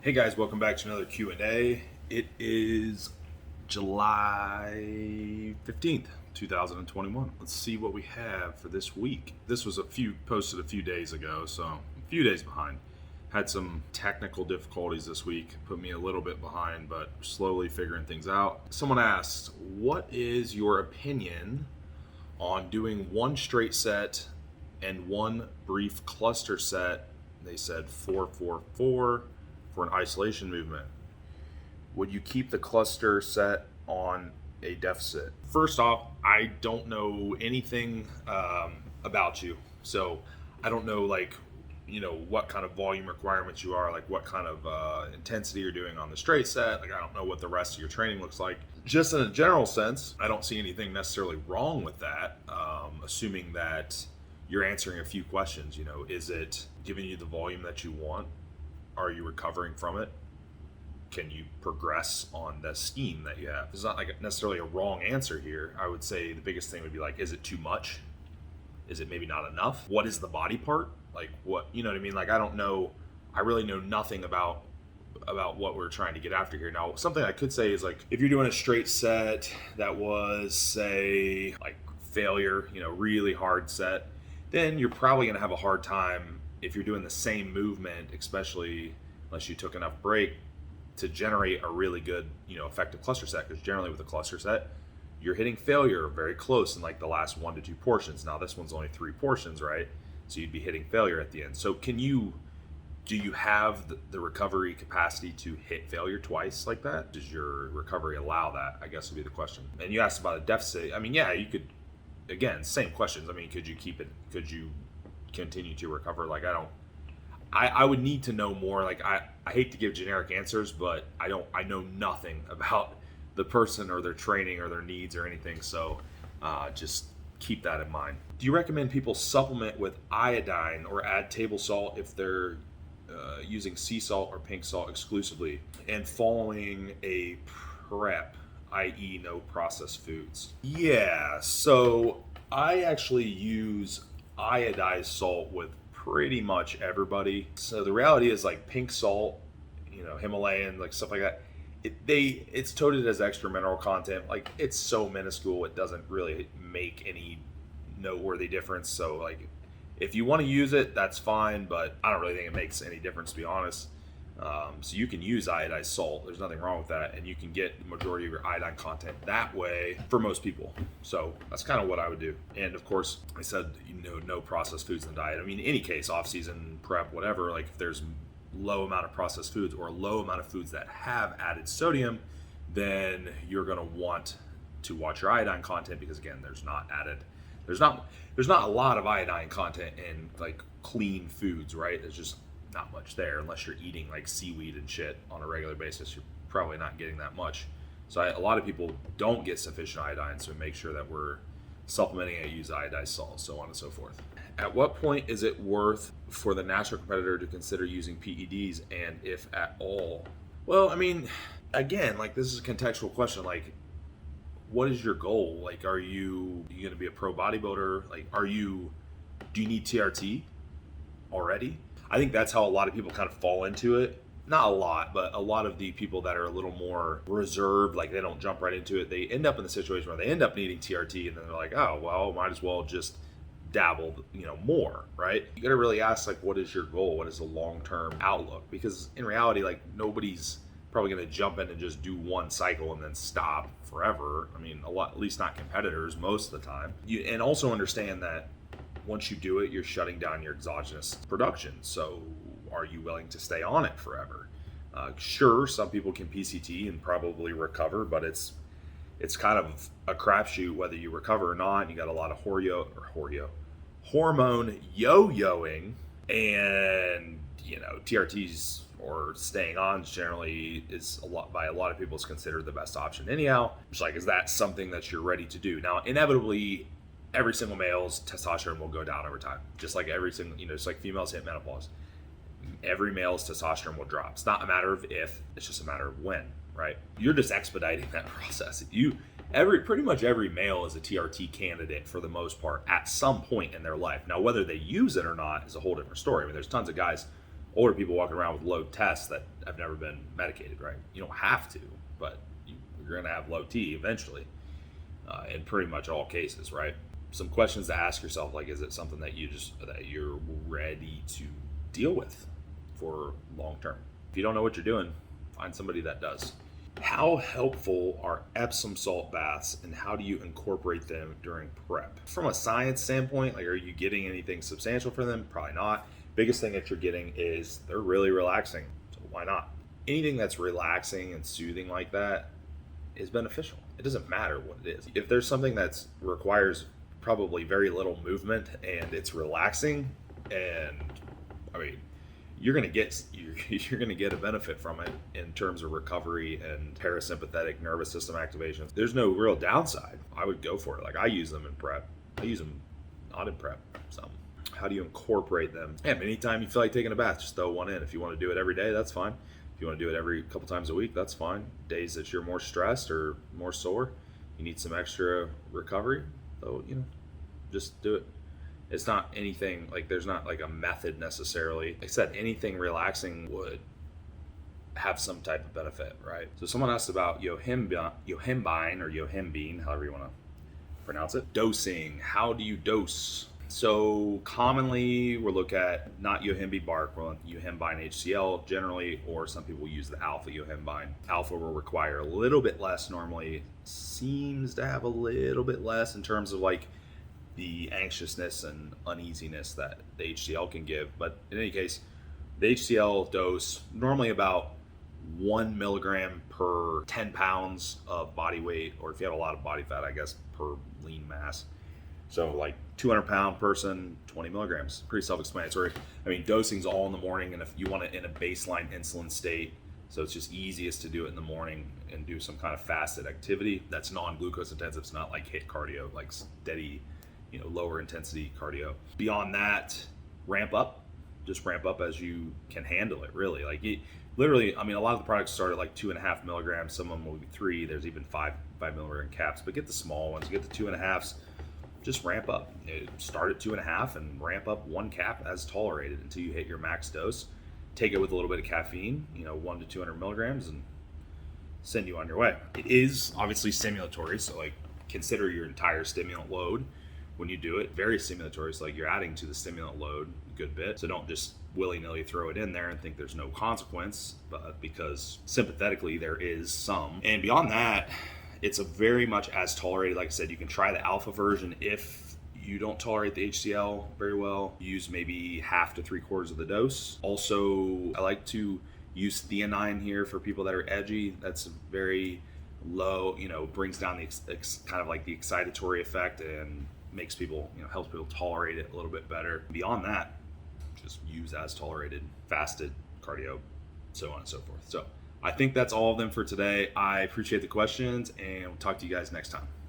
Hey guys, welcome back to another Q&A. It is July 15th, 2021. Let's see what we have for this week. This was posted a few days ago, so a few days behind. Had some technical difficulties this week, put me a little bit behind, but slowly figuring things out. Someone asked, what is your opinion on doing one straight set and one brief cluster set? They said 4-4-4 for an isolation movement. Would you keep the cluster set on a deficit? First off, I don't know anything about you, so I don't know what kind of volume requirements you are, like what kind of intensity you're doing on the straight set. Like I don't know what the rest of your training looks like. Just in a general sense, I don't see anything necessarily wrong with that, assuming that you're answering a few questions. Is it giving you the volume that you want? Are you recovering from it? Can you progress on the scheme that you have? It's not like necessarily a wrong answer here. I would say the biggest thing would be like, is it too much? Is it maybe not enough? What is the body part? Like what, you know what I mean? Like I don't know, I really know nothing about what we're trying to get after here. Now, something I could say is like, if you're doing a straight set that was, say, like failure, really hard set, then you're probably going to have a hard time if you're doing the same movement, especially unless you took enough break to generate a really good, effective cluster set. Because generally with a cluster set, you're hitting failure very close in like the last 1 to 2 portions. Now this one's only 3 portions, right? So you'd be hitting failure at the end. So do you have the recovery capacity to hit failure twice like that? Does your recovery allow that? I guess would be the question. And you asked about a deficit. I mean, yeah, you could, again, same questions. I mean, could you keep it? Could you continue to recover? Like, I would need to know more. Like, I hate to give generic answers, but I know nothing about the person or their training or their needs or anything. So just keep that in mind. Do you recommend people supplement with iodine or add table salt if they're using sea salt or pink salt exclusively and following a prep, i.e. no processed foods? Yeah, so I actually use iodized salt with pretty much everybody. So the reality is like pink salt, Himalayan, like stuff like that, it's touted as extra mineral content. Like it's so minuscule, it doesn't really make any noteworthy difference. So like if you want to use it, that's fine, but I don't really think it makes any difference, to be honest. So you can use iodized salt. There's nothing wrong with that. And you can get the majority of your iodine content that way for most people. So that's kind of what I would do. And of course, I said, no processed foods in the diet. I mean, in any case, off-season prep, whatever, like if there's low amount of processed foods or low amount of foods that have added sodium, then you're going to want to watch your iodine content because, again, there's not a lot of iodine content in like clean foods, right? There's just not much there unless you're eating like seaweed and shit on a regular basis. You're probably not getting that much. So a lot of people don't get sufficient iodine, so make sure that we're supplementing and use iodized salt, so on and so forth. At what point is it worth for the natural competitor to consider using PEDs, and if at all? Well, I mean, again, like this is a contextual question. Like, what is your goal? Like, are you going to be a pro bodybuilder? Like, do you need TRT already? I think that's how a lot of people kind of fall into it. Not a lot, but a lot of the people that are a little more reserved, like they don't jump right into it, they end up in the situation where they end up needing TRT, and then they're like, oh, well, might as well just dabble, more, right? You got to really ask, like, what is your goal? What is the long-term outlook? Because in reality, like, nobody's probably going to jump in and just do one cycle and then stop forever. I mean, at least not competitors most of the time. And also understand that once you do it, you're shutting down your exogenous production. So are you willing to stay on it forever? Sure, some people can PCT and probably recover, but it's kind of a crapshoot whether you recover or not. You got a lot of hormone yo-yoing, and TRTs or staying on generally is by a lot of people is considered the best option anyhow. It's like, is that something that you're ready to do? Now, inevitably, every single male's testosterone will go down over time. Just like every single, just like females hit menopause. Every male's testosterone will drop. It's not a matter of if, it's just a matter of when, right? You're just expediting that process. Pretty much every male is a TRT candidate for the most part at some point in their life. Now, whether they use it or not is a whole different story. I mean, there's tons of guys older people walking around with low tests that have never been medicated, right? You don't have to, but you're going to have low T eventually in pretty much all cases, right? Some questions to ask yourself, like, is it something that you're ready to deal with for long term? If you don't know what you're doing, find somebody that does. How helpful are Epsom salt baths, and how do you incorporate them during prep? From a science standpoint, like, are you getting anything substantial from them? Probably not. Biggest thing that you're getting is they're really relaxing, so why not? Anything that's relaxing and soothing like that is beneficial. It doesn't matter what it is. If there's something that requires probably very little movement and it's relaxing, and I mean, you're gonna get a benefit from it in terms of recovery and parasympathetic nervous system activation. There's no real downside. I would go for it. Like, I use them in prep. I use them not in prep. So how do you incorporate them? Anytime you feel like taking a bath, just throw one in. If you want to do it every day, that's fine. If you want to do it every couple times a week, that's fine. Days that you're more stressed or more sore, you need some extra recovery, so just do it. It's not anything, like, there's not like a method necessarily. Like I said, anything relaxing would have some type of benefit, right? So someone asked about Yohimbine or Yohimbine, however you want to pronounce it. Dosing. How do you dose? So commonly we'll look at not Yohimbine bark, we'll Yohimbine HCl generally, or some people use the alpha Yohimbine. Alpha will require a little bit less normally, seems to have a little bit less in terms of like the anxiousness and uneasiness that the HCl can give. But in any case, the HCl dose normally about 1 milligram per 10 pounds of body weight, or if you have a lot of body fat, I guess, per lean mass. So like 200-pound person, 20 milligrams. Pretty self-explanatory. I mean, dosing's all in the morning, and if you want it in a baseline insulin state, so it's just easiest to do it in the morning and do some kind of fasted activity that's non-glucose intensive. It's not like HIIT cardio, like steady, lower intensity cardio. Beyond that, ramp up. Just ramp up as you can handle it, really. Like, literally, I mean, a lot of the products start at like 2.5 milligrams. Some of them will be 3. There's even 5 milligram caps, but get the small ones. Get the 2.5s. Just ramp up. Start at 2.5 and ramp up 1 cap as tolerated until you hit your max dose. Take it with a little bit of caffeine, 1 to 200 milligrams, and send you on your way. It is obviously stimulatory, so like consider your entire stimulant load when you do it. Very stimulatory, so like you're adding to the stimulant load a good bit. So don't just willy-nilly throw it in there and think there's no consequence, but because sympathetically there is some. And beyond that, it's a very much as tolerated. Like I said, you can try the alpha version if you don't tolerate the HCl very well. Use maybe half to 3/4 of the dose. Also, I like to use theanine here for people that are edgy. That's very low, brings down the kind of like the excitatory effect and makes people, helps people tolerate it a little bit better. Beyond that, just use as tolerated, fasted cardio, so on and so forth. So I think that's all of them for today. I appreciate the questions, and we'll talk to you guys next time.